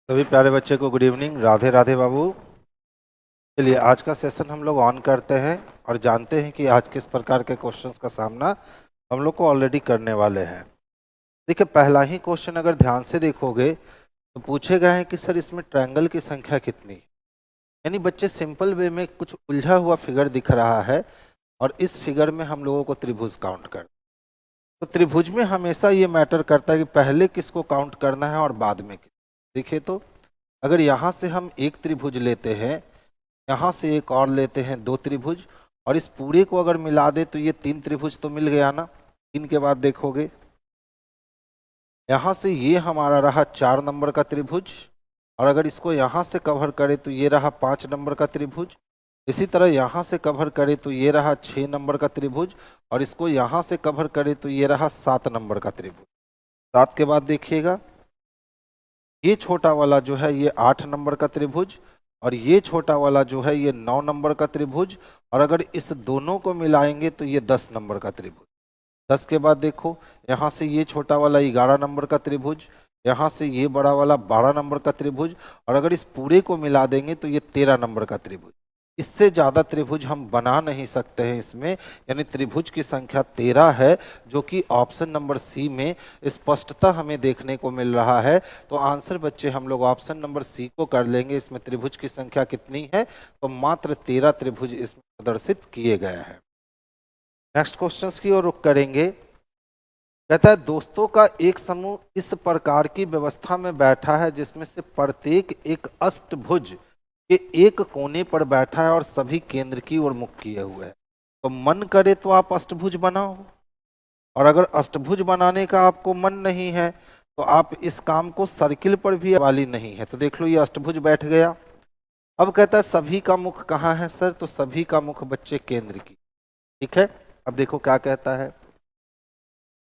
सभी प्यारे बच्चे को गुड इवनिंग। राधे राधे बाबू। चलिए आज का सेशन हम लोग ऑन करते हैं और जानते हैं कि आज किस प्रकार के क्वेश्चंस का सामना हम लोग को ऑलरेडी करने वाले हैं। देखिए पहला ही क्वेश्चन अगर ध्यान से देखोगे तो पूछे गए हैं कि सर इसमें ट्रायंगल की संख्या कितनी है। यानी बच्चे सिंपल वे में कुछ उलझा हुआ फिगर दिख रहा है और इस फिगर में हम लोगों को त्रिभुज काउंट कर, तो त्रिभुज में हमेशा ये मैटर करता है कि पहले किसको काउंट करना है और बाद में किस। देखिए तो अगर यहाँ से हम एक त्रिभुज लेते हैं, यहाँ से एक और लेते हैं दो त्रिभुज, और इस पूरे को अगर मिला दे तो ये तीन त्रिभुज तो मिल गया ना। तीन के बाद देखोगे यहाँ से ये हमारा रहा 4 नंबर का त्रिभुज, और अगर इसको यहाँ से कवर करे तो ये रहा 5 नंबर का त्रिभुज। इसी तरह यहाँ से कवर करे तो ये रहा 6 नंबर का त्रिभुज, और इसको यहाँ से कवर करे तो ये रहा 7 नंबर का त्रिभुज। 7 के बाद देखिएगा ये छोटा वाला जो है ये 8 नंबर का त्रिभुज, और ये छोटा वाला जो है ये 9 नंबर का त्रिभुज, और अगर इस दोनों को मिलाएंगे तो ये 10 नंबर का त्रिभुज। 10 के बाद देखो यहाँ से ये छोटा वाला 11 नंबर का त्रिभुज, यहाँ से ये बड़ा वाला 12 नंबर का त्रिभुज, और अगर इस पूरे को मिला देंगे तो ये 13 नंबर का त्रिभुज। इससे ज्यादा त्रिभुज हम बना नहीं सकते हैं इसमें, यानी त्रिभुज की संख्या 13 है, जो कि ऑप्शन नंबर सी में स्पष्टता हमें देखने को मिल रहा है। तो आंसर बच्चे हम लोग ऑप्शन नंबर सी को कर लेंगे। इसमें त्रिभुज की संख्या कितनी है, तो मात्र 13 त्रिभुज इसमें प्रदर्शित किए गए हैं। नेक्स्ट क्वेश्चन की ओर रुख करेंगे। कहता है दोस्तों का एक समूह इस प्रकार की व्यवस्था में बैठा है जिसमें से प्रत्येक एक अष्टभुज के एक कोने पर बैठा है और सभी केंद्र की ओर मुख किए हुए है। तो मन करे तो आप अष्टभुज बनाओ, और अगर अष्टभुज बनाने का आपको मन नहीं है तो आप इस काम को सर्किल पर भी वाली नहीं है। तो देख लो ये अष्टभुज बैठ गया। अब कहता है सभी का मुख कहाँ है सर, तो सभी का मुख बच्चे केंद्र की। ठीक है, अब देखो क्या कहता है।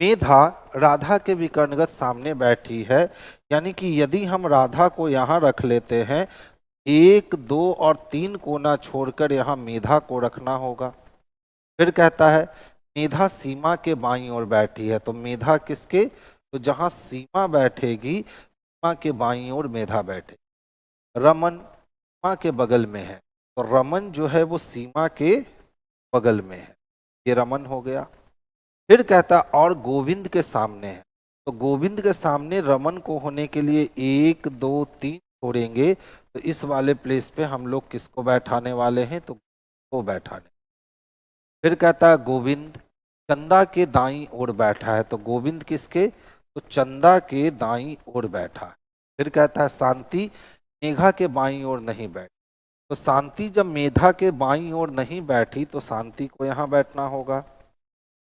मेधा राधा के विकर्णगत सामने बैठी है, यानी कि यदि हम राधा को यहाँ रख लेते हैं, 1, 2 और 3 कोना छोड़कर यहाँ मेधा को रखना होगा। फिर कहता है मेधा सीमा के बाईं ओर बैठी है, तो मेधा किसके, तो जहां सीमा बैठेगी सीमा के बाईं ओर मेधा बैठे। रमन सीमा के बगल में है, तो रमन जो है वो सीमा के बगल में है, ये रमन हो गया। फिर कहता और गोविंद के सामने है, तो गोविंद के सामने रमन को होने के लिए 1, 2, 3 छोड़ेंगे, तो इस वाले प्लेस पे हम लोग किसको बैठाने वाले हैं, तो को बैठाने। फिर कहता है गोविंद चंदा के दाईं ओर बैठा है, तो गोविंद किसके, तो चंदा के दाईं ओर बैठा है। फिर कहता है शांति मेघा के बाईं ओर नहीं बैठी, तो शांति जब मेधा के बाईं ओर नहीं बैठी तो शांति को यहाँ बैठना होगा।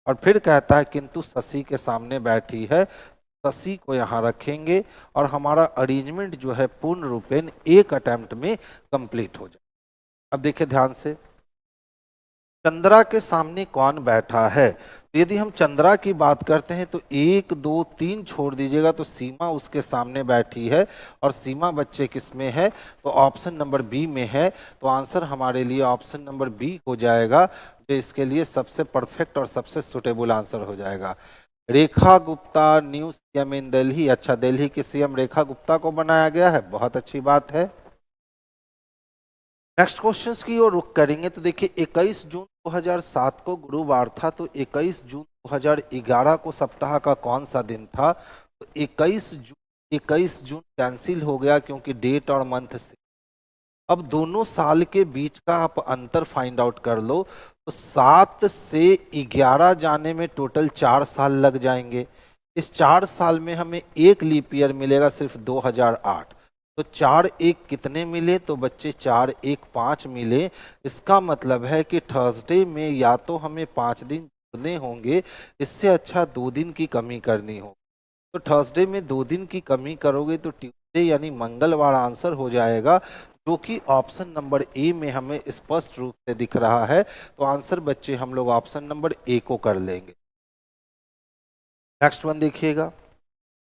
और फिर कहता है किंतु शशि के सामने बैठी है, शशि को यहाँ रखेंगे और हमारा अरेंजमेंट जो है पूर्ण रूपेण एक अटेम्प्ट में कंप्लीट हो जाए। अब देखिए ध्यान से, चंद्रा के सामने कौन बैठा है, तो यदि हम चंद्रा की बात करते हैं तो 1, 2, 3 छोड़ दीजिएगा, तो सीमा उसके सामने बैठी है, और सीमा बच्चे किस में है, तो ऑप्शन नंबर बी में है। तो आंसर हमारे लिए ऑप्शन नंबर बी हो जाएगा, जो इसके लिए सबसे परफेक्ट और सबसे सुटेबल आंसर हो जाएगा। रेखा गुप्ता न्यू सीएम इन दिल्ली। अच्छा, दिल्ली की सीएम रेखा गुप्ता को बनाया गया है, बहुत अच्छी बात है। नेक्स्ट क्वेश्चंस की ओर रुख करेंगे। तो देखिए 21 जून 2007 को गुरुवार था, तो 21 जून 2011 को सप्ताह का कौन सा दिन था, तो 21 जून कैंसिल हो गया क्योंकि डेट और मंथ से। अब दोनों साल के बीच का आप अंतर फाइंड आउट कर लो, तो 7 से 11 जाने में टोटल 4 साल लग जाएंगे। इस 4 साल में हमें एक लीप ईयर मिलेगा सिर्फ 2008, तो 4 1 कितने मिले, तो बच्चे 4 1 5 मिले। इसका मतलब है कि थर्सडे में या तो हमें 5 दिन जोड़ने होंगे, इससे अच्छा 2 दिन की कमी करनी हो। तो थर्सडे में 2 दिन की कमी करोगे तो ट्यूसडे यानी मंगलवार आंसर हो जाएगा, जो कि ऑप्शन नंबर ए में हमें स्पष्ट रूप से दिख रहा है। तो आंसर बच्चे हम लोग ऑप्शन नंबर ए को कर लेंगे। नेक्स्ट वन देखिएगा।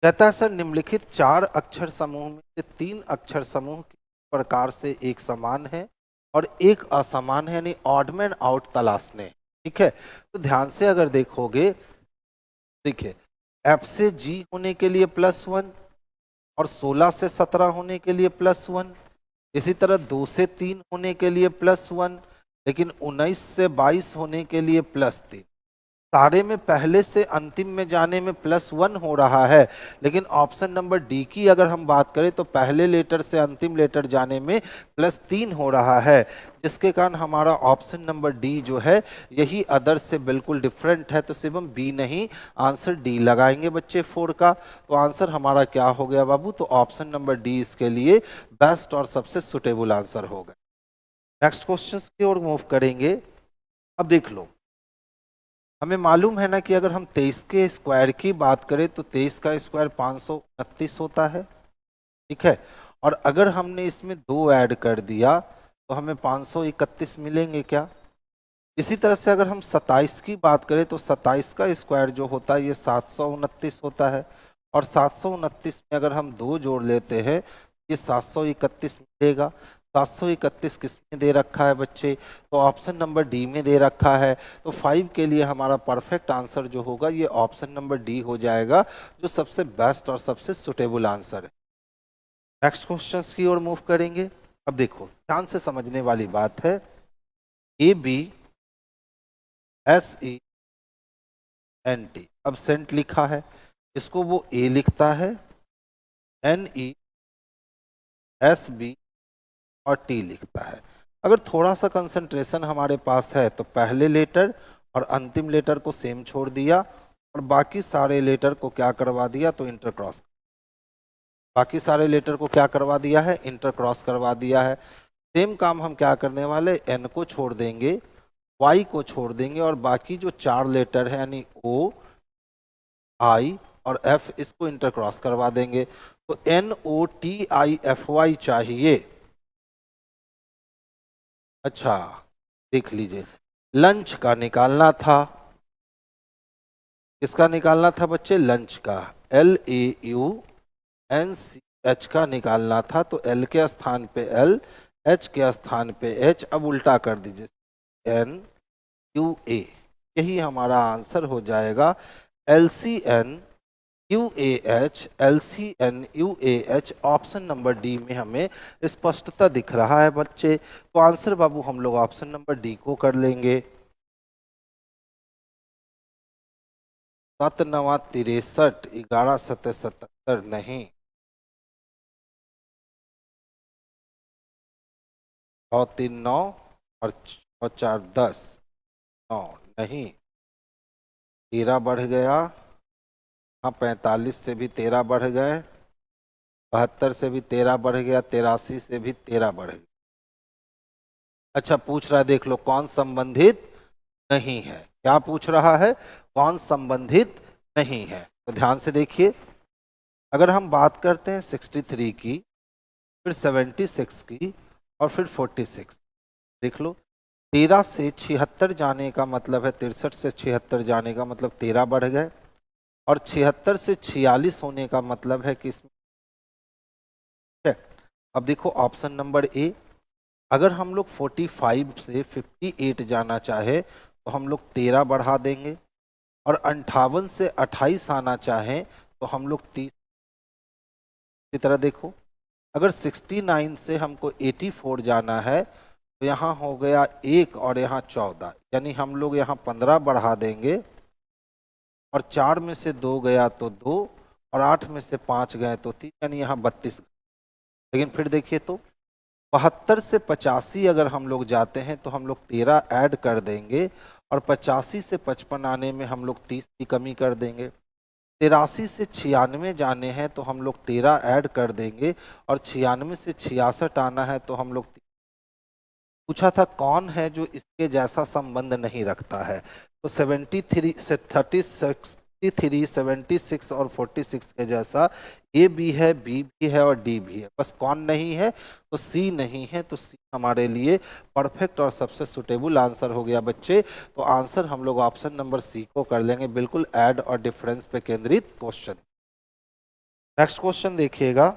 कहता है सर निम्नलिखित 4 अक्षर समूह में से 3 अक्षर समूह किस प्रकार से एक समान है और एक असमान है, यानी ऑड मैन आउट तलाशने। ठीक है, तो ध्यान से अगर देखोगे, देखिए एफ से जी होने के लिए +1 और 16 से 17 होने के लिए +1, इसी तरह 2 से 3 होने के लिए +1, लेकिन 19 से 22 होने के लिए +3। सारे में पहले से अंतिम में जाने में +1 हो रहा है, लेकिन ऑप्शन नंबर डी की अगर हम बात करें तो पहले लेटर से अंतिम लेटर जाने में +3 हो रहा है, जिसके कारण हमारा ऑप्शन नंबर डी जो है यही अदर से बिल्कुल डिफरेंट है। तो शिवम बी नहीं, आंसर डी लगाएंगे बच्चे 4 का। तो आंसर हमारा क्या हो गया बाबू? तो ऑप्शन नंबर डी इसके लिए बेस्ट और सबसे सुटेबल आंसर होगा। नेक्स्ट क्वेश्चन की ओर मूव करेंगे। अब देख लो, हमें मालूम है ना कि अगर हम 23 के स्क्वायर की बात करें तो 23 का स्क्वायर 529 होता है, ठीक है। और अगर हमने इसमें 2 ऐड कर दिया तो हमें 531 मिलेंगे क्या? इसी तरह से अगर हम 27 की बात करें तो 27 का स्क्वायर जो होता है ये 729 होता है, और 729 में अगर हम 2 जोड़ लेते हैं ये 731 मिलेगा। 731 किस में दे रखा है बच्चे? तो ऑप्शन नंबर डी में दे रखा है। तो 5 के लिए हमारा परफेक्ट आंसर जो होगा ये ऑप्शन नंबर डी हो जाएगा, जो सबसे बेस्ट और सबसे सुटेबल आंसर है। नेक्स्ट क्वेश्चन की ओर मूव करेंगे। अब देखो, ध्यान से समझने वाली बात है। ABSENT, अब सेंट लिखा है, इसको वो ए लिखता है, NESB और टी लिखता है। अगर थोड़ा सा कंसंट्रेशन हमारे पास है तो पहले लेटर और अंतिम लेटर को सेम छोड़ दिया और बाकी सारे लेटर को क्या करवा दिया? तो इंटरक्रॉस। बाकी सारे लेटर को क्या करवा दिया है? इंटरक्रॉस करवा दिया है। सेम काम हम क्या करने वाले? एन को छोड़ देंगे, वाई को छोड़ देंगे, और बाकी जो 4 लेटर है यानी ओ, आई और एफ, इसको इंटरक्रॉस करवा देंगे। तो NOTIFY चाहिए। अच्छा, देख लीजिए, लंच का निकालना था। किसका निकालना था बच्चे? लंच का। LAUNCH का निकालना था। तो एल के स्थान पे एल, एच के स्थान पे एच। अब उल्टा कर दीजिए, NUA, यही हमारा आंसर हो जाएगा। LCNUAH ऑप्शन नंबर डी में हमें स्पष्टता दिख रहा है बच्चे। तो आंसर बाबू हम लोग ऑप्शन नंबर डी को कर लेंगे। 7 9 63, 11 7 77 नहीं, 9 3 9 और 4 10, 9 नहीं, 13 बढ़ गया। हाँ, 45 से भी 13 बढ़ गए, 72 से भी 13 बढ़ गया, 83 से भी 13 बढ़ गया। अच्छा, पूछ रहा है, देख लो, कौन संबंधित नहीं है? क्या पूछ रहा है? कौन संबंधित नहीं है? तो ध्यान से देखिए, अगर हम बात करते हैं 63 की, फिर 76 की और फिर 46, देख लो, 13 से 76 जाने का मतलब है, 63 से 76 जाने का मतलब 13 बढ़ गए, और 76 से 46 होने का मतलब है कि इसमें। अब देखो ऑप्शन नंबर ए, अगर हम लोग 45 से 58 जाना चाहे तो हम लोग 13 बढ़ा देंगे, और 58 से 28 आना चाहें तो हम लोग 30। इसी तरह देखो, अगर 69 से हमको 84 जाना है तो यहाँ हो गया 1 और यहाँ 14, यानी हम लोग यहाँ 15 बढ़ा देंगे, और 4 में से 2 गया तो 2, और 8 में से 5 गए तो 3, यानी यहाँ 32। लेकिन फिर देखिए तो 72 से 85 अगर हम लोग जाते हैं तो हम लोग 13 ऐड कर देंगे, और 85 से 55 आने में हम लोग 30 की कमी कर देंगे। 83 से 96 जाने हैं तो हम लोग 13 ऐड कर देंगे, और 96 से 66 आना है तो हम लोग। पूछा था कौन है जो इसके जैसा संबंध नहीं रखता है? तो 73 से 33, 76 और 46 के जैसा ए भी है, बी भी है और डी भी है, बस कौन नहीं है? तो सी नहीं है। तो सी हमारे लिए परफेक्ट और सबसे सुटेबल आंसर हो गया बच्चे। तो आंसर हम लोग ऑप्शन नंबर सी को कर लेंगे, बिल्कुल ऐड और डिफरेंस पे केंद्रित क्वेश्चन। नेक्स्ट क्वेश्चन देखिएगा।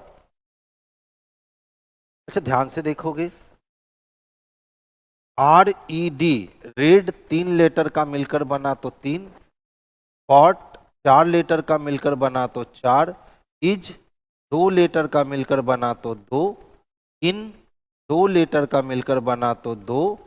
अच्छा, ध्यान से देखोगे, RED, रेड 3 लेटर का मिलकर बना तो 3, कॉट 4 लेटर का मिलकर बना तो 4, इज 2 लेटर का मिलकर बना तो 2, इन 2 लेटर का मिलकर बना तो 2,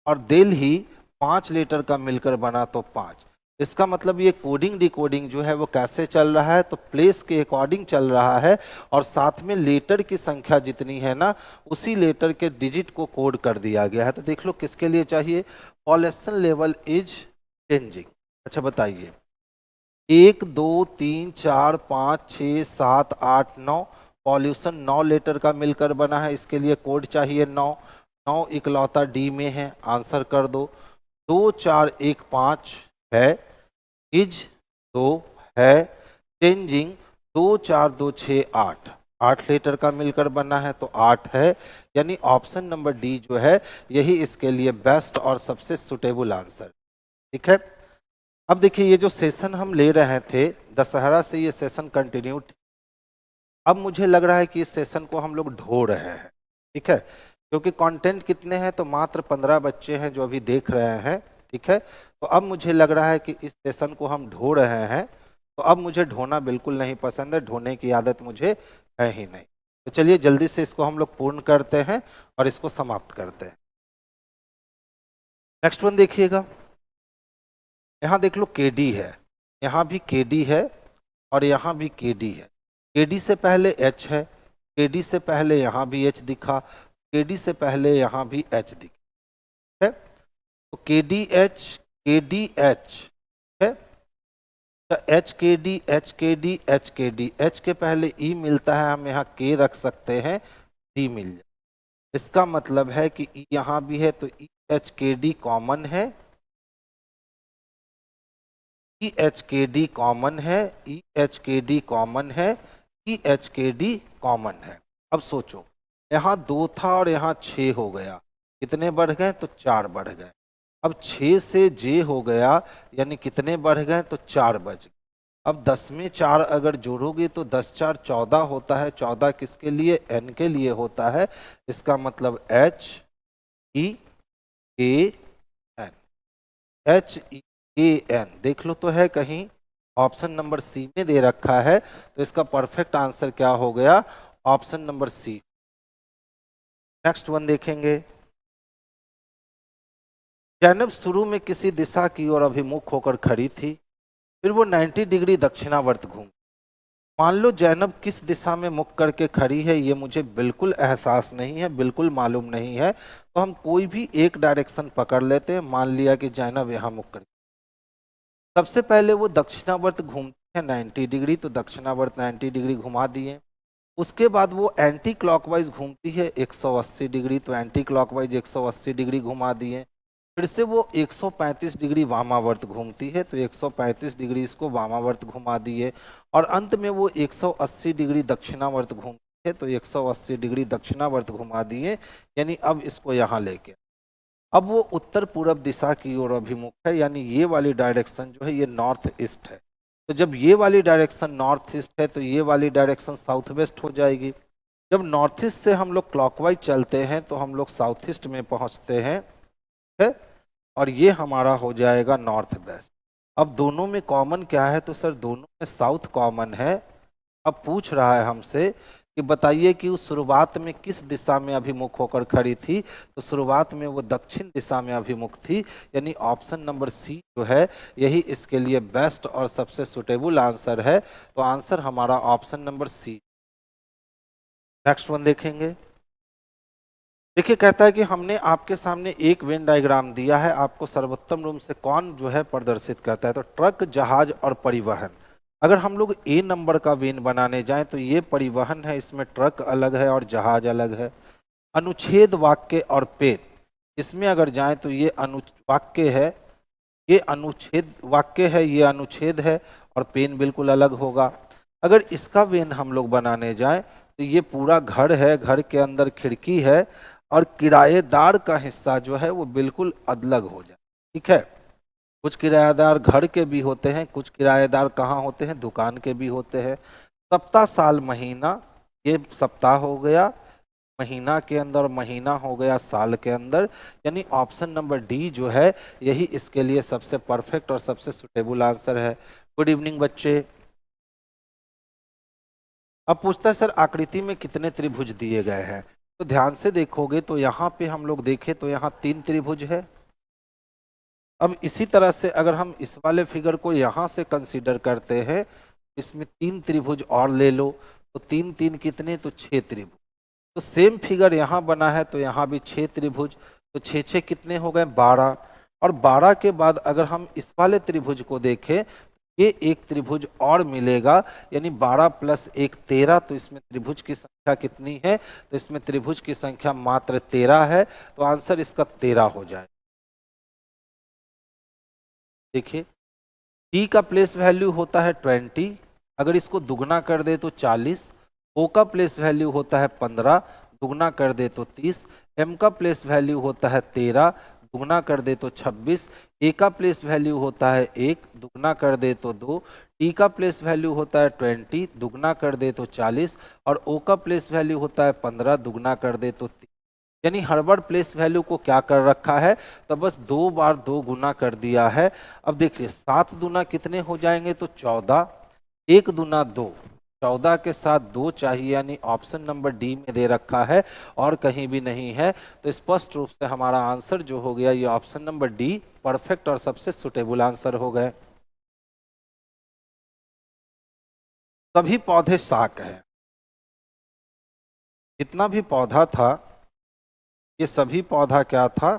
और दिल्ली 5 लेटर का मिलकर बना तो 5। इसका मतलब ये कोडिंग डिकोडिंग जो है वो कैसे चल रहा है, तो प्लेस के अकॉर्डिंग चल रहा है, और साथ में लेटर की संख्या जितनी है ना, उसी लेटर के डिजिट को कोड कर दिया गया है। तो देख लो किसके लिए चाहिए, पॉल्यूशन लेवल इज चेंजिंग। अच्छा बताइए, 1 2 3 4 5 6 7 8 9, पॉल्यूशन 9 लेटर का मिलकर बना है, इसके लिए कोड चाहिए 9। 9 इकलौता डी में है, आंसर कर दो। 2 4 1 5 है, इज 2 है, चेंजिंग 2 4 2 6 8, 8 लेटर का मिलकर बना है तो 8 है, यानी ऑप्शन नंबर डी जो है यही इसके लिए बेस्ट और सबसे सुटेबल आंसर। ठीक है, अब देखिए ये जो सेशन हम ले रहे थे, दशहरा से ये सेशन कंटिन्यू, अब मुझे लग रहा है कि इस सेशन को हम लोग ढो रहे हैं। ठीक है, क्योंकि कंटेंट कितने हैं, तो मात्र 15 बच्चे हैं जो अभी देख रहे हैं। ठीक है, तो अब मुझे लग रहा है कि इस सेशन को हम ढो रहे हैं, तो अब मुझे ढोना बिल्कुल नहीं पसंद है, ढोने की आदत मुझे है ही नहीं। तो चलिए जल्दी से इसको हम लोग पूर्ण करते हैं और इसको समाप्त करते हैं। नेक्स्ट वन देखिएगा, यहाँ देख लो केडी है, यहाँ भी केडी है और यहाँ भी केडी है। केडी से पहले एच है, केडी से पहले यहाँ भी एच दिखा, केडी से पहले यहाँ भी एच दिखा है, तो केडी एच है, तो एच के डी एच के डी एच के डी, एच के पहले ई मिलता है, हम यहाँ के रख सकते हैं, डी मिल जाए। इसका मतलब है कि ई यहाँ भी है, तो ई एच के डी कॉमन है, ई एच के डी कॉमन है, ई एच के डी कॉमन है, ई एच के डी कॉमन है। अब सोचो, यहाँ 2 था और यहाँ 6 हो गया, कितने बढ़ गए, तो 4 बढ़ गए। अब 6 से जे हो गया, यानी कितने बढ़ गए, तो 4 बच गए। अब 10 में 4 अगर जोड़ोगे तो 10 4 14 होता है, 14 किसके लिए, एन के लिए होता है। इसका मतलब H E A N, H E A N, देख लो तो है कहीं, ऑप्शन नंबर सी में दे रखा है, तो इसका परफेक्ट आंसर क्या हो गया, option number C. Next one देखेंगे, जैनब शुरू में किसी दिशा की ओर अभिमुख होकर खड़ी थी, फिर वो 90 डिग्री दक्षिणावर्त घूम। मान लो जैनब किस दिशा में मुख करके खड़ी है, ये मुझे बिल्कुल एहसास नहीं है, बिल्कुल मालूम नहीं है, तो हम कोई भी एक डायरेक्शन पकड़ लेते हैं। मान लिया कि जैनब यहाँ मुख करके, सबसे पहले वो दक्षिणावर्त घूमती है 90 डिग्री, तो दक्षिणावर्त 90 डिग्री घुमा दिए। उसके बाद वो एंटी क्लॉकवाइज घूमती है 180 डिग्री, तो एंटी क्लॉकवाइज 180 डिग्री घुमा दिए। फिर से वो 135 डिग्री वामावर्त घूमती है, तो 135 डिग्री इसको वामावर्त घुमा दिए। और अंत में वो 180 डिग्री दक्षिणावर्त घूमती है, तो 180 डिग्री दक्षिणावर्त घुमा दिए, यानी अब इसको यहाँ लेके, अब वो उत्तर पूर्व दिशा की ओर अभिमुख है, यानी ये वाली डायरेक्शन जो है ये नॉर्थ ईस्ट है। तो जब ये वाली डायरेक्शन नॉर्थ ईस्ट है, तो ये वाली डायरेक्शन साउथ वेस्ट हो जाएगी। जब नॉर्थ ईस्ट से हम लोग क्लॉकवाइज चलते हैं, तो हम लोग साउथ ईस्ट में पहुंचते हैं, है? और ये हमारा हो जाएगा नॉर्थ वेस्ट। अब दोनों में कॉमन क्या है, तो सर दोनों में साउथ कॉमन है। अब पूछ रहा है हमसे कि बताइए कि उस शुरुआत में किस दिशा में अभिमुख होकर खड़ी थी, तो शुरुआत में वो दक्षिण दिशा में अभिमुख थी, यानी ऑप्शन नंबर सी जो है यही इसके लिए बेस्ट और सबसे सुटेबल आंसर है। तो आंसर हमारा option number C. Next one देखेंगे, देखिए कहता है कि हमने आपके सामने एक वेन डायग्राम दिया है, आपको सर्वोत्तम रूप से कौन जो है प्रदर्शित करता है, तो ट्रक, जहाज और परिवहन। अगर हम लोग ए नंबर का वेन बनाने जाएं तो ये परिवहन है, इसमें ट्रक अलग है और जहाज अलग है। अनुच्छेद वाक्य और पेन, इसमें अगर जाएं तो ये वाक्य है, ये अनुच्छेद वाक्य है, ये अनुच्छेद है, और पेन बिल्कुल अलग होगा। अगर इसका वेन हम लोग बनाने जाएं तो ये पूरा घर है, घर के अंदर खिड़की है, और किराएदार का हिस्सा जो है वो बिल्कुल अलग हो जाए। ठीक है, कुछ किराएदार घर के भी होते हैं, कुछ किराएदार कहाँ होते हैं, दुकान के भी होते हैं। सप्ताह, साल, महीना, ये सप्ताह हो गया महीना के अंदर, महीना हो गया साल के अंदर, यानी ऑप्शन नंबर डी जो है यही इसके लिए सबसे परफेक्ट और सबसे सुटेबल आंसर है। गुड इवनिंग बच्चे। अब पूछता है सर आकृति में कितने त्रिभुज दिए गए हैं। तो ध्यान से देखोगे तो यहाँ पे हम लोग देखें तो यहाँ 3 त्रिभुज है। अब इसी तरह से अगर हम इस वाले फिगर को यहाँ से कंसीडर करते हैं, इसमें 3 त्रिभुज और ले लो, तो 3 3 कितने, तो 6 त्रिभुज। तो सेम फिगर यहाँ बना है तो यहाँ भी 6 त्रिभुज, तो 6 6 कितने हो गए, 12। और 12 के बाद अगर हम इस वाले त्रिभुज को देखें, ये एक त्रिभुज और मिलेगा, यानी 12 + 1 13। तो इसमें त्रिभुज की संख्या कितनी है, तो इसमें त्रिभुज की संख्या मात्र 13 है। तो आंसर इसका 13 हो जाए। देखिए टी का प्लेस वैल्यू होता है 20, अगर इसको दुगना कर दे तो 40। ओ का प्लेस वैल्यू होता है 15, दुगना कर दे तो 30। एम का प्लेस वैल्यू होता है 13, दुगना कर दे तो 26। ए का प्लेस वैल्यू होता है 1, दुगना कर दे तो 2। टी का प्लेस वैल्यू होता है 20, दुगना कर दे तो 40। और ओ का प्लेस वैल्यू होता है 15, दुगना कर दे तो 3। यानी हर बार प्लेस वैल्यू को क्या कर रखा है, तो बस 2 बार 2 गुना कर दिया है। अब देखिए 7 दूना कितने हो जाएंगे, तो 14। 1 दूना 2, 14 के साथ 2 चाहिए, यानी ऑप्शन नंबर डी में दे रखा है और कहीं भी नहीं है। तो स्पष्ट रूप से हमारा आंसर जो हो गया ये ऑप्शन नंबर डी परफेक्ट और सबसे सुटेबल आंसर हो गए। सभी पौधे शाक है, जितना भी पौधा था ये सभी पौधा क्या था,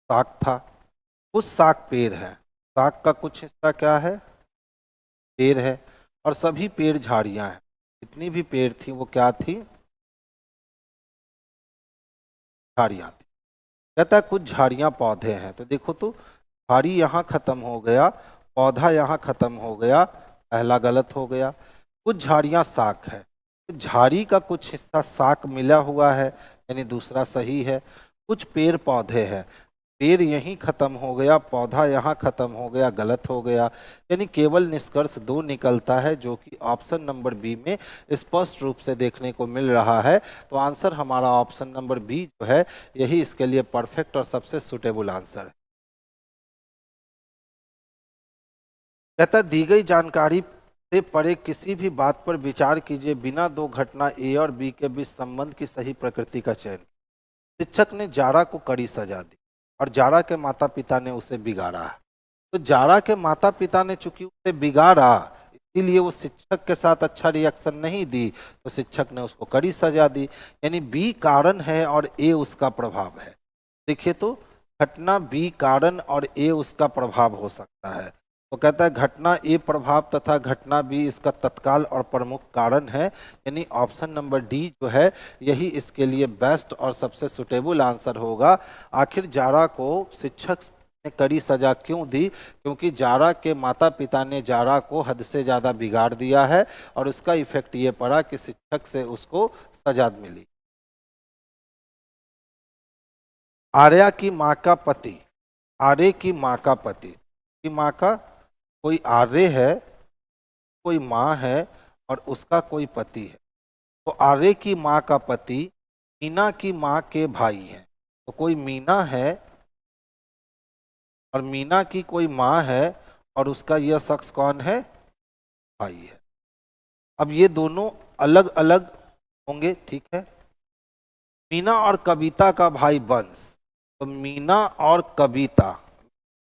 शाक था। कुछ शाक पेड़ है, शाक का कुछ हिस्सा क्या है, पेड़ है। और सभी पेड़ झाड़ियां हैं, जितनी भी पेड़ थी वो क्या थी, झाड़ियां थी। कहता है कुछ झाड़ियां पौधे हैं, तो देखो तो झाड़ी यहाँ खत्म हो गया, पौधा यहाँ खत्म हो गया, पहला गलत हो गया। कुछ झाड़ियां शाक है, तो झाड़ी का कुछ हिस्सा शाक मिला हुआ है, यानी दूसरा सही है। कुछ पेड़ पौधे हैं, पेड़ यहीं खत्म हो गया, पौधा यहाँ खत्म हो गया, गलत हो गया। यानी केवल निष्कर्ष 2 निकलता है, जो कि ऑप्शन नंबर बी में स्पष्ट रूप से देखने को मिल रहा है। तो आंसर हमारा ऑप्शन नंबर बी जो है यही इसके लिए परफेक्ट और सबसे सुटेबल आंसर है। कहता दी गई जानकारी से परे किसी भी बात पर विचार कीजिए बिना 2 घटना ए और बी के बीच संबंध की सही प्रकृति का चयन। शिक्षक ने जारा को कड़ी सजा दी और जारा के माता पिता ने उसे बिगाड़ा। तो जारा के माता पिता ने चूंकि उसे बिगाड़ा, इसीलिए वो शिक्षक के साथ अच्छा रिएक्शन नहीं दी, तो शिक्षक ने उसको कड़ी सजा दी। यानी बी कारण है और ए उसका प्रभाव है। देखिए तो घटना बी कारण और ए उसका प्रभाव हो सकता है। तो कहता है घटना ए प्रभाव तथा घटना बी इसका तत्काल और प्रमुख कारण है। यानी ऑप्शन नंबर डी जो है यही इसके लिए बेस्ट और सबसे सुटेबल आंसर होगा। आखिर जारा को शिक्षक ने कड़ी सजा क्यों दी, क्योंकि जारा के माता पिता ने जारा को हद से ज्यादा बिगाड़ दिया है और उसका इफेक्ट ये पड़ा कि शिक्षक से उसको सजा मिली। आर्या की माँ का पति, आर्य की माँ का पति, की माँ का कोई आर्य है, कोई माँ है और उसका कोई पति है। तो आर्य की माँ का पति मीना की माँ के भाई है। तो कोई मीना है और मीना की कोई माँ है और उसका यह शख्स कौन है, भाई है। अब ये दोनों अलग अलग होंगे, ठीक है। मीना और कविता का भाई वंश, तो मीना और कविता,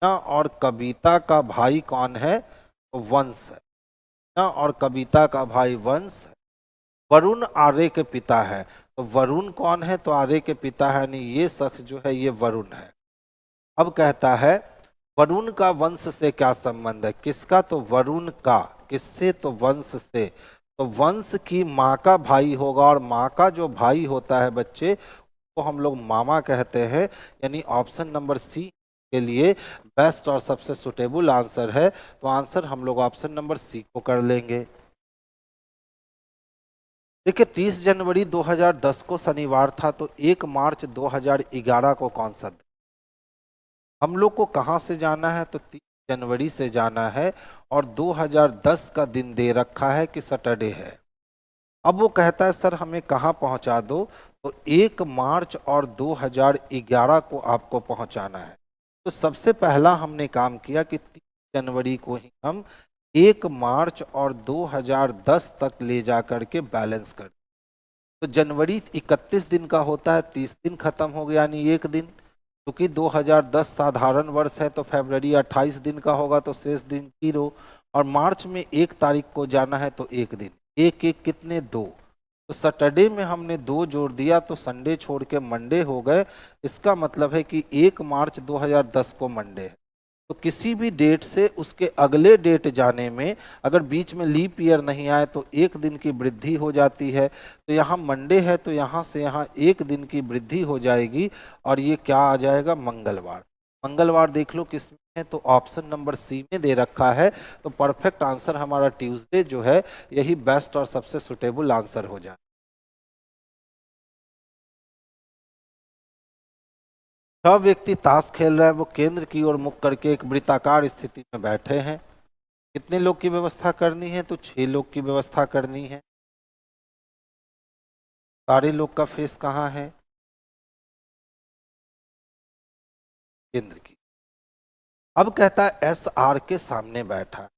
मीना और कविता का भाई कौन है, तो वंश है। मीना और कविता का भाई वंश है। वरुण आर्य के पिता है, तो वरुण कौन है, तो आर्य के पिता है, यानी ये शख्स जो है ये वरुण है। अब कहता है वरुण का वंश से क्या संबंध है, किसका, तो वरुण का, किससे, तो वंश से। तो वंश की माँ का भाई होगा और माँ का जो भाई होता है बच्चे को हम लोग मामा कहते हैं। यानी ऑप्शन नंबर सी के लिए बेस्ट और सबसे सुटेबल आंसर है। तो आंसर हम लोग ऑप्शन नंबर सी को कर लेंगे। देखिए 30 जनवरी 2010 को शनिवार था, तो 1 मार्च 2011 को कौन सा दिन? हम लोग को कहां से जाना है, तो 30 जनवरी से जाना है और 2010 का दिन दे रखा है कि सैटरडे है। अब वो कहता है सर हमें कहाँ पहुंचा दो, तो 1 मार्च और 2011 को आपको पहुंचाना है। तो सबसे पहला हमने काम किया कि 30 जनवरी को ही हम 1 मार्च और 2010 तक ले जा करके बैलेंस कर। तो जनवरी 31 दिन का होता है, 30 दिन खत्म हो गया यानी एक दिन। क्योंकि 2010 साधारण वर्ष है तो फरवरी 28 दिन का होगा तो शेष दिन 0। और मार्च में 1 तारीख को जाना है तो एक दिन, एक एक कितने 2। तो सैटरडे में हमने 2 जोड़ दिया तो संडे छोड़ के मंडे हो गए। इसका मतलब है कि 1 मार्च 2010 को मंडे है। तो किसी भी डेट से उसके अगले डेट जाने में अगर बीच में लीप ईयर नहीं आए तो एक दिन की वृद्धि हो जाती है। तो यहाँ मंडे है तो यहाँ से यहाँ एक दिन की वृद्धि हो जाएगी और ये क्या आ जाएगा, मंगलवार। मंगलवार देख लो किसमें है, तो ऑप्शन नंबर सी में दे रखा है। तो परफेक्ट आंसर हमारा ट्यूसडे जो है यही बेस्ट और सबसे सुटेबल आंसर हो जाए। छह व्यक्ति ताश खेल रहे हैं, वो केंद्र की ओर मुख करके एक वृत्ताकार स्थिति में बैठे हैं। कितने लोग की व्यवस्था करनी है, तो 6 लोग की व्यवस्था करनी है। सारे लोग का फेस कहाँ है, केंद्र की। अब कहता है एस आर के सामने बैठा है।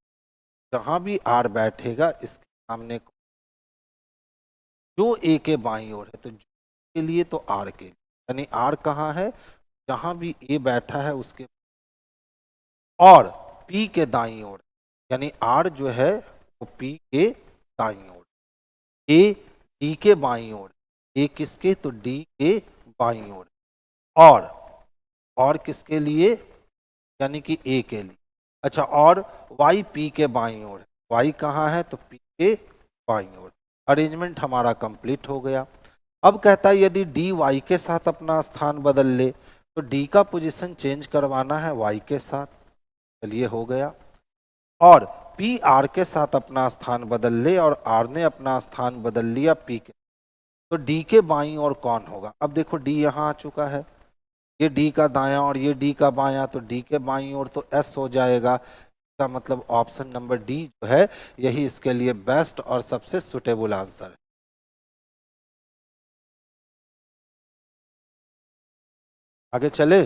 जहां भी आर बैठेगा इसके सामने को, जो ए के बाईं ओर है तो जो के लिए तो आर के लिए, यानी आर कहाँ है, जहां भी ए बैठा है उसके, और पी के दाईं ओर, यानी आर जो है वो पी के दाईं ओर, ए डी के बाईं ओर, ए किसके, तो डी के बाईं ओर, और किसके लिए, यानी कि ए के लिए। अच्छा, और वाई पी के बाईं ओर, वाई कहाँ है, तो पी के बाईं ओर। अरेंजमेंट हमारा कंप्लीट हो गया। अब कहता है यदि डी वाई के साथ अपना स्थान बदल ले तो डी का पोजीशन चेंज करवाना है वाई के साथ। चलिए हो गया। और पी आर के साथ अपना स्थान बदल ले और आर ने अपना स्थान बदल लिया पी के, तो डी के बाईं ओर कौन होगा। अब देखो डी यहाँ आ चुका है, ये डी का दायां और ये डी का बायां, तो डी के बाईं ओर तो एस हो जाएगा। इसका मतलब ऑप्शन नंबर डी जो है यही इसके लिए बेस्ट और सबसे सुटेबल आंसर है। आगे चले,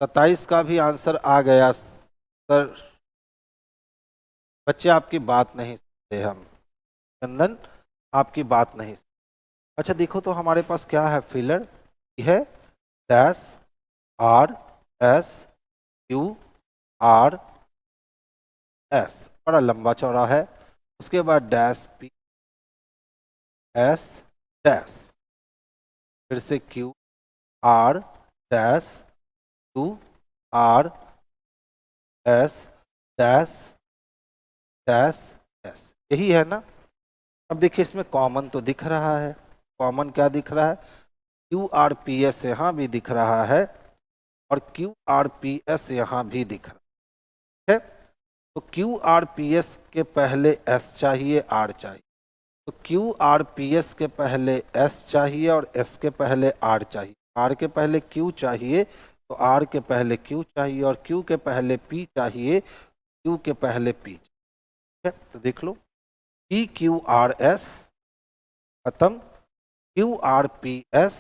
27 का भी आंसर आ गया सर। बच्चे आपकी बात नहीं सुनते, हम चंदन आपकी बात नहीं सुनते। अच्छा देखो तो हमारे पास क्या है, फिलर है dash R S Q R S, बड़ा लंबा चौड़ा है। उसके बाद डैश पी एस डैश, फिर से Q R dash Q R S dash dash dash, यही है ना। अब देखिए इसमें कॉमन तो दिख रहा है, कॉमन क्या दिख रहा है, क्यू आर पी एस यहाँ भी दिख रहा है और क्यू आर पी एस यहाँ भी दिख रहा है। तो क्यू आर पी एस के पहले एस चाहिए, आर चाहिए। तो क्यू आर पी एस के पहले एस चाहिए और एस के पहले आर चाहिए। आर के पहले क्यू चाहिए तो आर के पहले क्यू चाहिए, और क्यू के पहले पी चाहिए, क्यू के पहले पी चाहिए। तो देख लो, पी क्यू आर एस खत्म, क्यू आर पी एस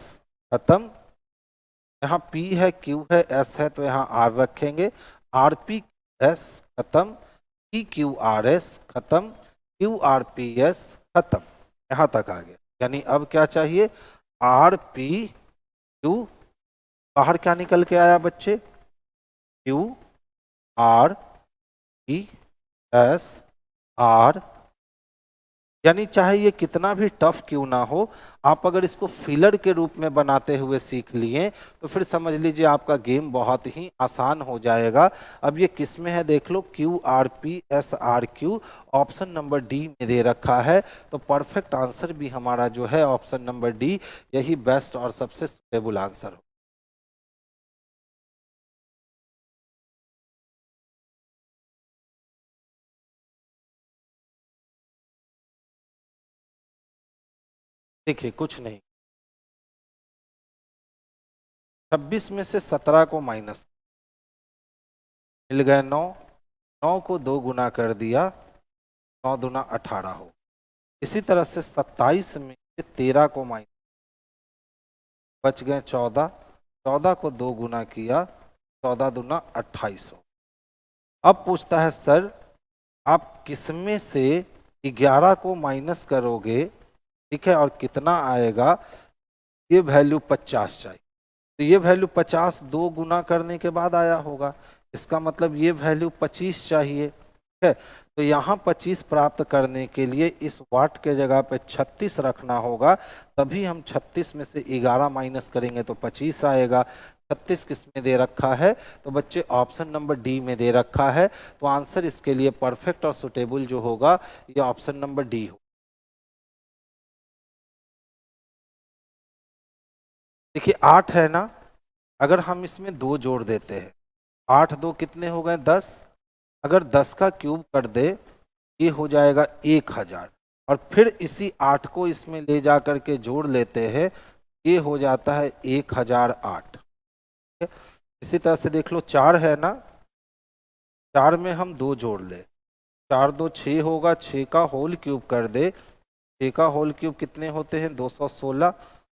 खत्म, यहाँ P है Q है S है तो यहाँ R रखेंगे, आर पी एस खत्म, पी क्यू आर एस खत्म, क्यू आर पी एस खत्म, यहाँ तक आ गया। यानी अब क्या चाहिए, आर पी क्यू, बाहर क्या निकल के आया बच्चे, Q R P S are. यानी चाहे ये कितना भी टफ क्यों ना हो, आप अगर इसको फिलर के रूप में बनाते हुए सीख लिए तो फिर समझ लीजिए आपका गेम बहुत ही आसान हो जाएगा। अब ये किस में है देख लो, Q R P S R Q, option number D में दे रखा है। तो परफेक्ट आंसर भी हमारा जो है ऑप्शन नंबर डी यही बेस्ट और सबसे सुटेबल आंसर हो। देखिए कुछ नहीं, 26 में से 17 को माइनस, मिल गए 9, 9 को 2 गुना कर दिया, 9 दूना 18 हो। इसी तरह से 27 में से 13 को माइनस, बच गए 14, 14 को 2 गुना किया, 14 दूना 28 हो। अब पूछता है सर आप किसमें से 11 को माइनस करोगे, ठीक है, और कितना आएगा, ये वैल्यू 50 चाहिए। तो ये वैल्यू 50 2 गुना करने के बाद आया होगा, इसका मतलब ये वैल्यू 25 चाहिए, ठीक है। तो यहाँ 25 प्राप्त करने के लिए इस वाट के जगह पे 36 रखना होगा, तभी हम 36 में से 11 माइनस करेंगे तो 25 आएगा। 36 किस में दे रखा है, तो बच्चे ऑप्शन नंबर डी में दे रखा है। तो आंसर इसके लिए परफेक्ट और सुटेबल जो होगा ये ऑप्शन नंबर डी हो। देखिए 8 है ना, अगर हम इसमें 2 जोड़ देते हैं, 8 2 कितने हो गए 10, अगर 10 का क्यूब कर दे ये हो जाएगा 1000, और फिर इसी 8 को इसमें ले जा करके जोड़ लेते हैं, ये हो जाता है 1008। इसी तरह से देख लो 4 है ना, 4 में हम 2 जोड़ ले, 4 2 6 होगा, 6 का होल क्यूब कर दे, 6 का होल क्यूब कितने होते हैं 216,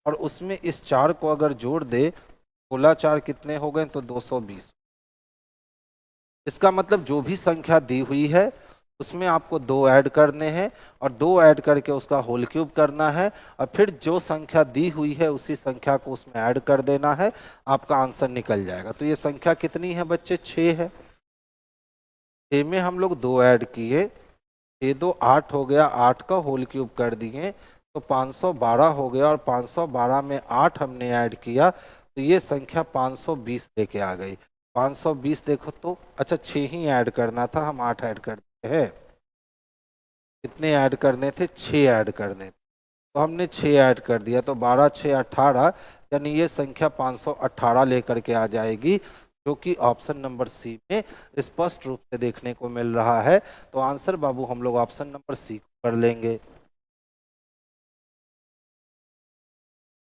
और उसमें इस 4 को अगर जोड़ दे, 16 4 कितने हो गए तो 220। इसका मतलब जो भी संख्या दी हुई है उसमें आपको 2 ऐड करने हैं, और 2 ऐड करके उसका होल क्यूब करना है, और फिर जो संख्या दी हुई है उसी संख्या को उसमें ऐड कर देना है, आपका आंसर निकल जाएगा। तो ये संख्या कितनी है बच्चे 6 है, 6 में हम लोग 2 ऐड किए, 6 2 8 हो गया, 8 का होल क्यूब कर दिए तो 512 हो गया, और 512 में 8 हमने ऐड किया तो ये संख्या 520 लेके आ गई। 520 देखो तो अच्छा 6 ही ऐड करना था, हम 8 ऐड करते हैं, कितने ऐड करने थे 6 ऐड करने थे, तो हमने 6 ऐड कर दिया, तो 12 6 18, यानी ये संख्या 518 लेकर के आ जाएगी, जो कि ऑप्शन नंबर सी में स्पष्ट रूप से देखने को मिल रहा है। तो आंसर बाबू हम लोग ऑप्शन नंबर सी कर लेंगे।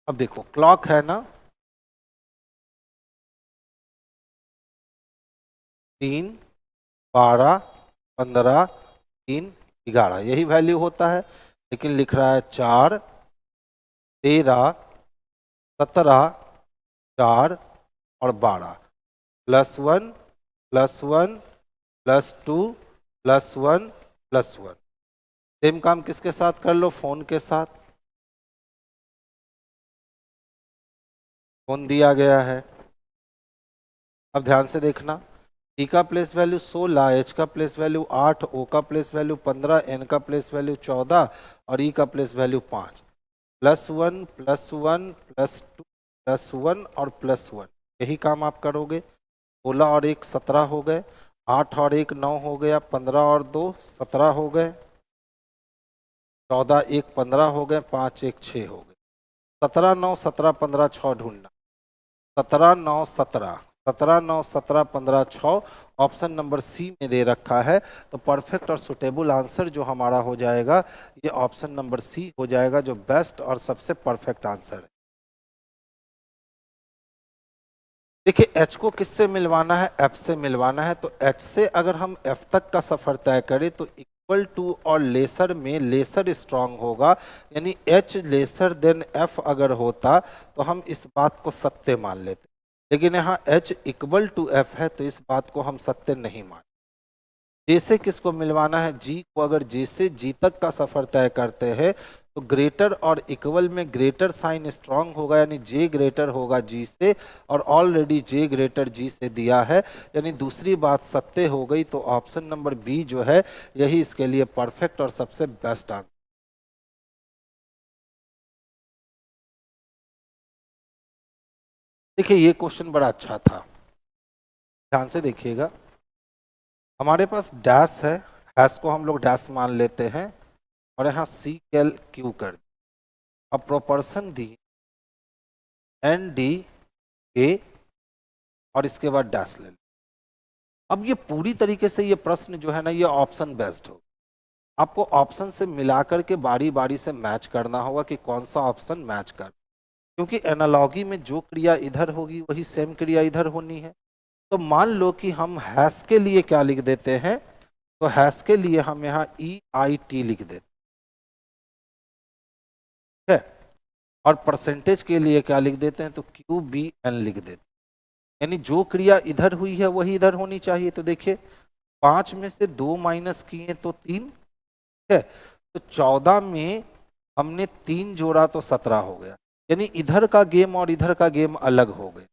अब देखो क्लॉक है ना, 3 12 15 3 11 यही वैल्यू होता है, लेकिन लिख रहा है 4 13 17 4 और 12, +1 +1 +2 +1 +1। सेम काम किसके साथ कर लो, फोन के साथ, फोन दिया गया है। अब ध्यान से देखना, टी का प्लेस वैल्यू 16, एच का प्लेस वैल्यू 8, ओ का प्लेस वैल्यू 15, एन का प्लेस वैल्यू 14 और ई का प्लेस वैल्यू 5। +1 +1 +2 +1 और +1, यही काम आप करोगे। 16 और 1 17 हो गए, 8 और 1 9 हो गया, 15 और 2 17 हो गए, 14 1 15 हो गए, 5 1 6 हो गए। 17 9 17 15 6 ढूंढना, 17 9 17 17 9 17 15 6 ऑप्शन नंबर सी में दे रखा है। तो परफेक्ट और सुटेबल आंसर जो हमारा हो जाएगा ये ऑप्शन नंबर सी हो जाएगा, जो बेस्ट और सबसे परफेक्ट आंसर है। देखिए एच को किससे मिलवाना है, एफ से मिलवाना है, तो एच से अगर हम एफ तक का सफर तय करें तो इक्वल टू और लेसर में लेसर स्ट्रांग होगा, यानी एच लेसर देन एफ अगर होता तो हम इस बात को सत्य मान लेते, लेकिन यहाँ एच इक्वल टू एफ है तो इस बात को हम सत्य नहीं मान। जे से किसको मिलवाना है, जी को। अगर जे से जी तक का सफर तय करते हैं तो ग्रेटर और इक्वल में ग्रेटर साइन स्ट्रांग होगा, यानी जे ग्रेटर होगा जी से, और ऑलरेडी जे ग्रेटर जी से दिया है, यानी दूसरी बात सत्य हो गई। तो ऑप्शन नंबर बी जो है यही इसके लिए परफेक्ट और सबसे बेस्ट आंसर। देखिए ये क्वेश्चन बड़ा अच्छा था, ध्यान से देखिएगा। हमारे पास डैश है, हैश को हम लोग डैश मान लेते हैं, और यहाँ सी कैल क्यू कर, अब proportion the N D A और इसके बाद डैश ले लो। अब ये पूरी तरीके से ये प्रश्न जो है ना ये ऑप्शन बेस्ड हो, आपको ऑप्शन से मिलाकर के बारी बारी से मैच करना होगा कि कौन सा ऑप्शन मैच कर, क्योंकि एनालॉगी में जो क्रिया इधर होगी वही सेम क्रिया इधर होनी है। तो मान लो कि हम हैश के लिए क्या लिख देते हैं, तो हैश के लिए हम यहाँ EIT लिख देते हैं, और परसेंटेज के लिए क्या लिख देते हैं, तो QBN लिख देते हैं, यानी जो क्रिया इधर हुई है वही इधर होनी चाहिए। तो देखिए 5 में से 2 माइनस किए तो 3, ठीक है। तो 14 में हमने 3 जोड़ा तो 17 हो गया, यानी इधर का गेम और इधर का गेम अलग हो गए।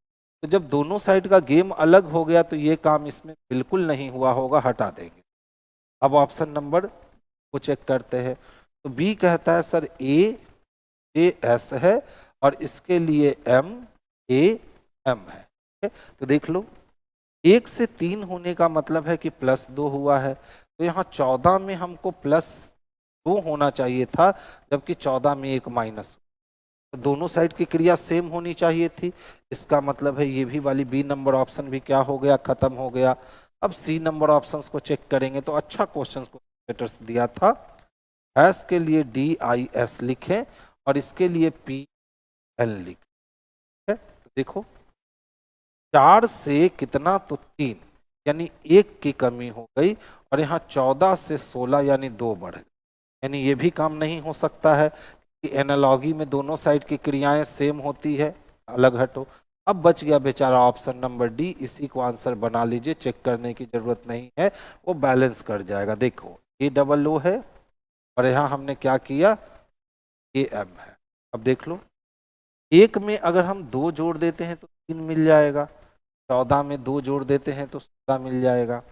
तो जब दोनों साइड का गेम अलग हो गया तो ये काम इसमें बिल्कुल नहीं हुआ होगा, हटा देंगे। अब ऑप्शन नंबर को चेक करते हैं। तो बी कहता है सर ए एस है और इसके लिए एम ए एम है, ठीक है? तो देख लो, 1 से 3 होने का मतलब है कि +2 हुआ है, तो यहाँ 14 में हमको +2 होना चाहिए था, जबकि 14 में 1 माइनस। तो दोनों साइड की क्रिया सेम होनी चाहिए थी। इसका मतलब है ये भी वाली बी नंबर ऑप्शन भी क्या हो गया, खत्म हो गया। अब सी नंबर ऑप्शंस को चेक करेंगे। तो अच्छा क्वेश्चन को दिया था, एस के लिए DIS लिखें और इसके लिए PL लिखें। तो देखो 4 से कितना, तो 3, यानी 1 की कमी हो गई, और यहाँ 14 से 16 यानी 2 बढ़ गए। यानी ये भी काम नहीं हो सकता है कि एनालॉगी में दोनों साइड की क्रियाएं सेम होती है, अलग हटो। अब बच गया बेचारा ऑप्शन नंबर डी, इसी को आंसर बना लीजिए, चेक करने की जरूरत नहीं है, वो बैलेंस कर जाएगा। देखो A है और यहाँ हमने क्या किया, AM है। अब देख लो, 1 में अगर हम 2 जोड़ देते हैं तो 3 मिल जाएगा, 14 में 2 जोड़ देते हैं तो 16 मिल जाएगा।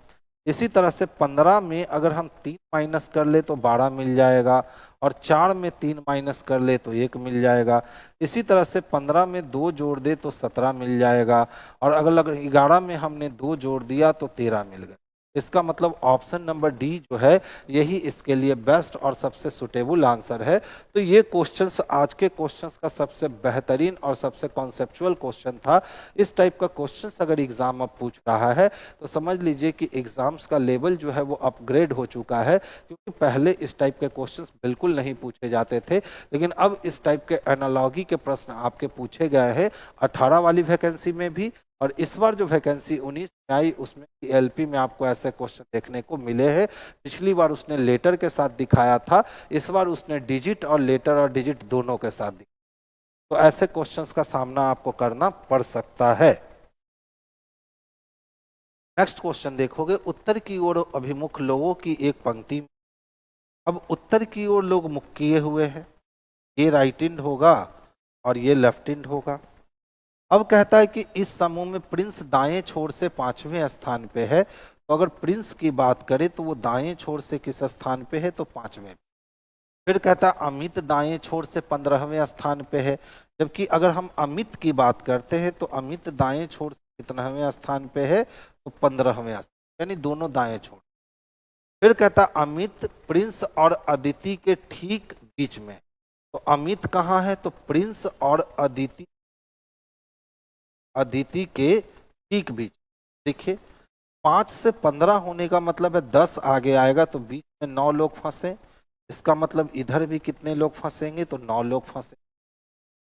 इसी तरह से 15 में अगर हम 3 माइनस कर ले तो 12 मिल जाएगा, और 4 में 3 माइनस कर ले तो 1 मिल जाएगा। इसी तरह से 15 में 2 जोड़ दे तो 17 मिल जाएगा, और अगर 11 में हमने 2 जोड़ दिया तो 13 मिल गया। इसका मतलब ऑप्शन नंबर डी जो है यही इसके लिए बेस्ट और सबसे सुटेबल आंसर है। तो ये क्वेश्चंस आज के क्वेश्चंस का सबसे बेहतरीन और सबसे कॉन्सेप्चुअल क्वेश्चन था। इस टाइप का क्वेश्चंस अगर एग्जाम अब पूछ रहा है तो समझ लीजिए कि एग्जाम्स का लेवल जो है वो अपग्रेड हो चुका है, क्योंकि पहले इस टाइप के क्वेश्चंस बिल्कुल नहीं पूछे जाते थे, लेकिन अब इस टाइप के एनालॉगी के प्रश्न आपके पूछे गए हैं 18 वाली वैकेंसी में भी, और इस बार जो वैकेंसी 19 में आई उसमें LP में आपको ऐसे क्वेश्चन देखने को मिले हैं। पिछली बार उसने लेटर के साथ दिखाया था, इस बार उसने डिजिट और लेटर और डिजिट दोनों के साथ दिखाया। तो ऐसे क्वेश्चंस का सामना आपको करना पड़ सकता है। नेक्स्ट क्वेश्चन देखोगे, उत्तर की ओर अभिमुख लोगों की एक पंक्ति। अब उत्तर की ओर लोग मुख किए हुए हैं, ये राइट हैंड होगा और ये लेफ्ट हैंड होगा। अब कहता है कि इस समूह में प्रिंस दाएं छोर से 5वें स्थान पे है, तो अगर प्रिंस की बात करें तो वो दाएं छोर से किस स्थान पे है, तो 5वें। फिर कहता है अमित दाएं छोर से 15वें स्थान पे है, जबकि अगर हम अमित की बात करते हैं तो अमित दाएं छोर से कितनावें स्थान पे है, तो 15वें स्थान, यानी दोनों दाएं छोर। फिर कहता अमित प्रिंस और अदिति के ठीक बीच में, तो अमित कहाँ है, तो प्रिंस और अदिति के ठीक बीच। देखिए 5 से 15 होने का मतलब है 10 आगे आएगा तो बीच में 9 लोग फंसे, इसका मतलब इधर भी कितने लोग फंसेंगे, तो 9 लोग फंसे।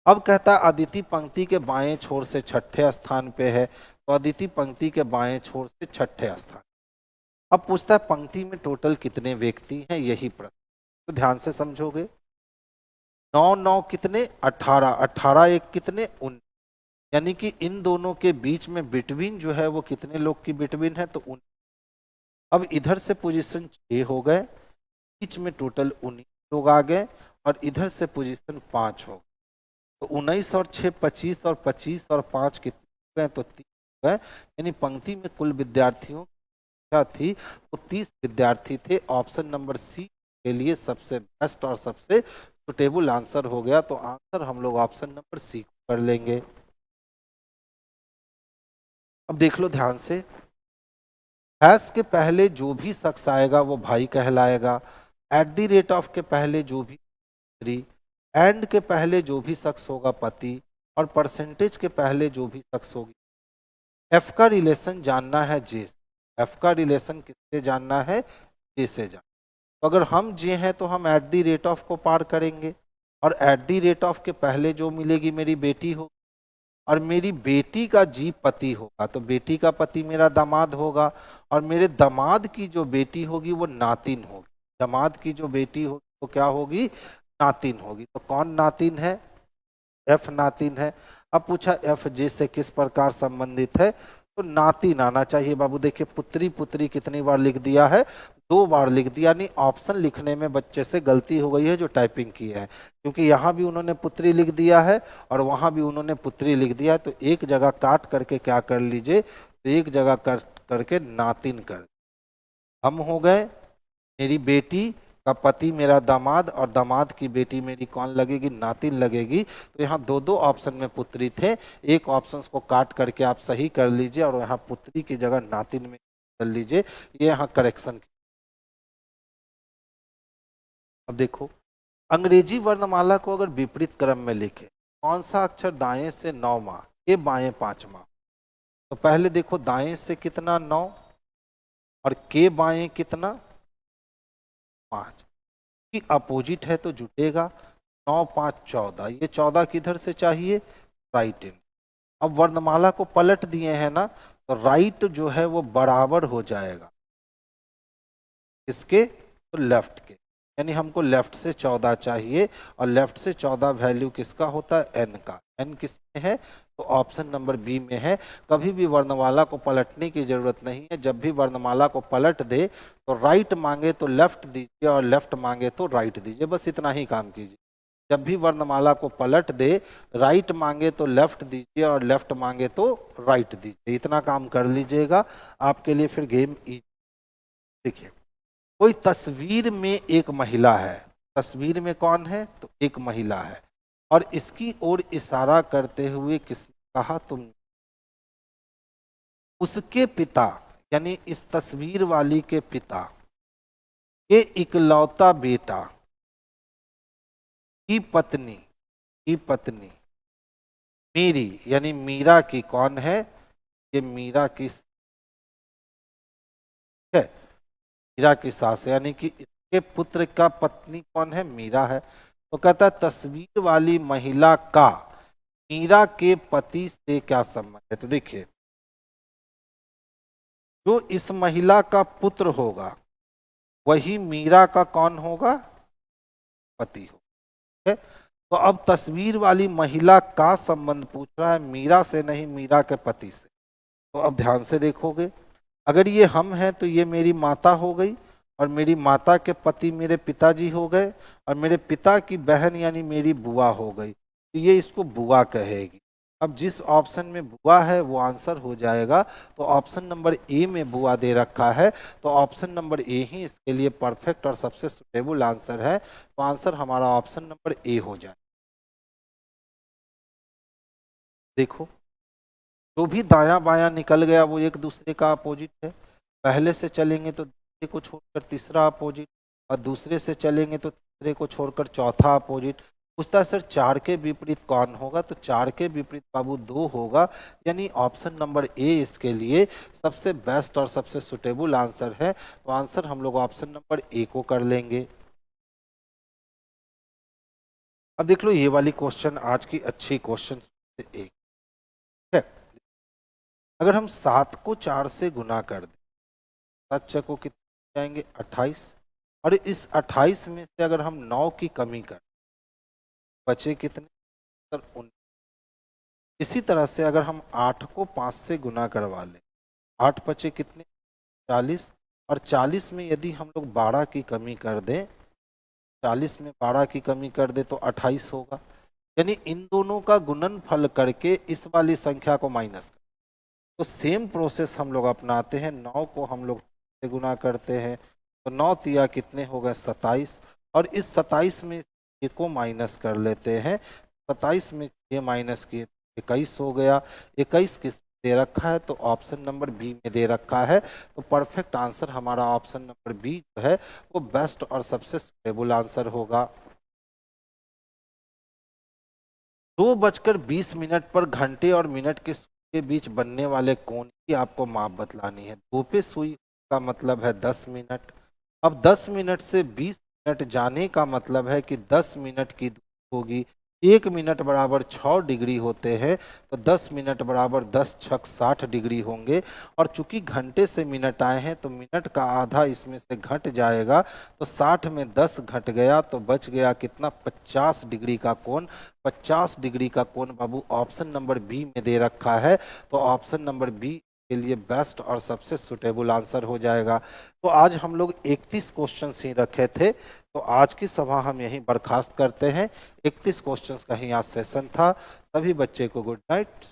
अब कहता है अदिति पंक्ति के बाएं छोर से 6ठे स्थान पे है, तो अदिति पंक्ति के बाएं छोर से 6ठे स्थान। अब पूछता है पंक्ति में टोटल कितने व्यक्ति हैं, यही प्रश्न, तो ध्यान से समझोगे। 9 9 कितने, 18, 18 एक कितने, 19, यानी कि इन दोनों के बीच में बिटवीन जो है वो कितने लोग की बिटवीन है, तो 19। अब इधर से पोजीशन 6 हो गए, बीच में टोटल 19 लोग आ गए, और इधर से पोजीशन 5 हो गए, तो 19 और 6 25, और 25 और 5 कितने गए, तो 30 गए। यानी पंक्ति में कुल विद्यार्थियों क्या थी, वो 30 विद्यार्थी थे। ऑप्शन नंबर सी के लिए सबसे बेस्ट और सबसे सुटेबल आंसर हो गया। तो आंसर हम लोग ऑप्शन नंबर सी कर लेंगे। अब देख लो ध्यान से, हैश के पहले जो भी शख्स आएगा वो भाई कहलाएगा, एट द रेट ऑफ के पहले जो भी स्त्री, एंड के पहले जो भी शख्स होगा पति, और परसेंटेज के पहले जो भी शख्स होगी। एफ का रिलेशन जानना है जे से, एफ का रिलेशन किससे जानना है, जे से जानना। तो अगर हम जे हैं तो हम एट द रेट ऑफ को पार करेंगे, और एट द रेट ऑफ के पहले जो मिलेगी मेरी बेटी होगी, और मेरी बेटी का जी पति होगा, तो बेटी का पति मेरा दामाद होगा, और मेरे दामाद की जो बेटी होगी वो नातिन होगी। दामाद की जो बेटी होगी वो क्या होगी, नातिन होगी। तो कौन नातिन है, एफ नातिन है। अब पूछा एफ जे से किस प्रकार संबंधित है, तो नातिन आना चाहिए बाबू। देखिए पुत्री पुत्री कितनी बार लिख दिया है, 2 बार लिख दिया, यानी ऑप्शन लिखने में बच्चे से गलती हो गई है जो टाइपिंग की है, क्योंकि यहाँ भी उन्होंने पुत्री लिख दिया है और वहां भी उन्होंने पुत्री लिख दिया है। तो एक जगह काट करके क्या कर लीजिए, तो एक जगह करके नातिन कर। हम हो गए, मेरी बेटी का पति मेरा दामाद और दामाद की बेटी मेरी कौन लगेगी, नातिन लगेगी। तो यहाँ 2 ऑप्शन में पुत्री थे, एक ऑप्शन को काट करके आप सही कर लीजिए और यहाँ पुत्री की जगह नातिन में कर लीजिए, ये यहाँ करेक्शन। अब देखो अंग्रेजी वर्णमाला को अगर विपरीत क्रम में लिखे, कौन सा अक्षर दाएं से 9वां, के बाएं 5वां। तो पहले देखो दाएं से कितना 9 और के बाएं कितना 5, की अपोजिट है तो जुटेगा। 9 5 14, ये 14 किधर से चाहिए, राइट इन। अब वर्णमाला को पलट दिए हैं ना, तो राइट जो है वो बराबर हो जाएगा इसके, तो लेफ्ट के, यानी हमको लेफ्ट से 14 चाहिए और लेफ्ट से 14 वैल्यू किसका होता है, एन का। एन किस में है, तो ऑप्शन नंबर बी में है। कभी भी वर्णमाला को पलटने की जरूरत नहीं है, जब भी वर्णमाला को पलट दे तो राइट मांगे तो लेफ्ट दीजिए और लेफ्ट मांगे तो राइट दीजिए, बस इतना ही काम कीजिए। जब भी वर्णमाला को पलट दे, राइट मांगे तो लेफ्ट दीजिए और लेफ्ट मांगे तो राइट दीजिए, इतना काम कर लीजिएगा, आपके लिए फिर गेम इजी। देखिए कोई तस्वीर में एक महिला है, तस्वीर में कौन है, तो एक महिला है, और इसकी ओर इशारा करते हुए किसने कहा, तुम। उसके पिता यानी इस तस्वीर वाली के पिता के इकलौता बेटा की पत्नी मेरी यानी मीरा की कौन है, ये मीरा की है, मीरा की सास, यानी कि इसके पुत्र का पत्नी कौन है, मीरा है। तो कहता है तस्वीर वाली महिला का मीरा के पति से क्या संबंध है। तो देखिए जो इस महिला का पुत्र होगा वही मीरा का कौन होगा, पति होगा। तो अब तस्वीर वाली महिला का संबंध पूछ रहा है, मीरा से नहीं, मीरा के पति से। तो अब ध्यान से देखोगे, अगर ये हम हैं तो ये मेरी माता हो गई और मेरी माता के पति मेरे पिताजी हो गए और मेरे पिता की बहन यानी मेरी बुआ हो गई, तो ये इसको बुआ कहेगी। अब जिस ऑप्शन में बुआ है वो आंसर हो जाएगा, तो ऑप्शन नंबर ए में बुआ दे रखा है, तो ऑप्शन नंबर ए ही इसके लिए परफेक्ट और सबसे सुटेबल आंसर है। तो आंसर हमारा ऑप्शन नंबर ए हो जाए। देखो जो भी दायां बायां निकल गया वो एक दूसरे का अपोजिट है। पहले से चलेंगे तो दूसरे को छोड़कर तीसरा अपोजिट, और दूसरे से चलेंगे तो तीसरे को छोड़कर चौथा अपोजिट। पूछता है सर 4 के विपरीत कौन होगा, तो 4 के विपरीत बाबू 2 होगा, यानी ऑप्शन नंबर ए इसके लिए सबसे बेस्ट और सबसे सुटेबल आंसर है। तो आंसर हम लोग ऑप्शन नंबर ए को कर लेंगे। अब देख लो ये वाली क्वेश्चन आज की अच्छी क्वेश्चन से एक है। अगर हम 7 को 4 से गुना कर दें, 7 चको कितने जाएंगे 28, और इस 28 में से अगर हम 9 की कमी कर बचे कितने, सर 19। इसी तरह से अगर हम 8 को 5 से गुना करवा लें, 8 बचे कितने 40, और 40 में यदि हम लोग 12 की कमी कर दें, 40 में 12 की कमी कर दे तो 28 होगा। यानी इन दोनों का गुणनफल करके इस वाली संख्या को माइनस कर, तो सेम प्रोसेस हम लोग अपनाते हैं। 9 को हम लोग से गुना करते हैं तो 9 तिया कितने हो गए 27, और इस 27 में ये को माइनस कर लेते हैं। 27 में ये माइनस किए 21 हो गया। 21 किस दे रखा है, तो ऑप्शन नंबर बी में दे रखा है। तो परफेक्ट आंसर हमारा ऑप्शन नंबर बी जो है वो बेस्ट और सबसे सुटेबल आंसर होगा। 2:20 पर घंटे और मिनट के बीच बनने वाले कोण की आपको माप बतलानी है। 2 पे सुई का मतलब है 10 मिनट। अब 10 मिनट से 20 मिनट जाने का मतलब है कि 10 मिनट की दूरी होगी। 1 मिनट बराबर 6 डिग्री होते हैं, तो 10 मिनट बराबर 10 छक 60 डिग्री होंगे। और चूंकि घंटे से मिनट आए हैं तो मिनट का आधा इसमें से घट जाएगा, तो 60 में 10 घट गया तो बच गया कितना 50 डिग्री का कोण। 50 डिग्री का कोण बाबू ऑप्शन नंबर बी में दे रखा है। तो ऑप्शन नंबर बी के लिए बेस्ट और सबसे सुटेबल आंसर हो जाएगा। तो आज हम लोग 31 क्वेश्चंस ही रखे थे, तो आज की सभा हम यहीं बर्खास्त करते हैं। 31 क्वेश्चंस का ही आज सेशन था। सभी बच्चे को गुड नाइट।